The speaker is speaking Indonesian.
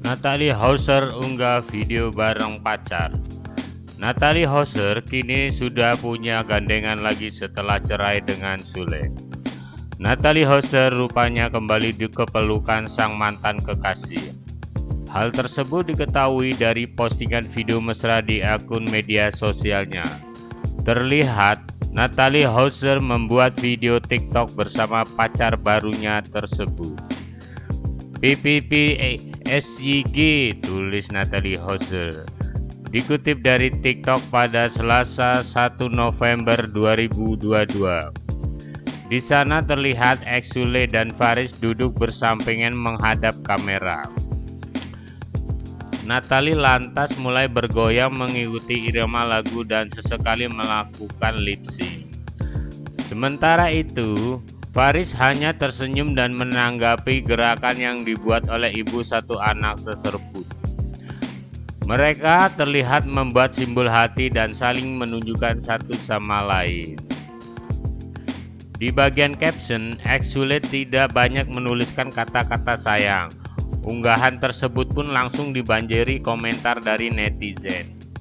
Natalie Hauser unggah video bareng pacar. Natalie Hauser kini sudah punya gandengan lagi setelah cerai dengan Sule. Natalie Hauser rupanya kembali dikepelukan sang mantan kekasih. Hal tersebut diketahui dari postingan video mesra di akun media sosialnya. Terlihat Natalie Hauser membuat video TikTok bersama pacar barunya tersebut. PPPSYG, tulis Natalie Hauser. Dikutip dari TikTok pada Selasa 1 November 2022. Di sana terlihat Sule dan Faris duduk bersampingan menghadap kamera. Natalie lantas mulai bergoyang mengikuti irama lagu dan sesekali melakukan lip sync. Sementara itu, Faris hanya tersenyum dan menanggapi gerakan yang dibuat oleh ibu satu anak tersebut. Mereka terlihat membuat simbol hati dan saling menunjukkan satu sama lain. Di bagian caption, Sule tidak banyak menuliskan kata-kata sayang. Unggahan tersebut pun langsung dibanjiri komentar dari netizen.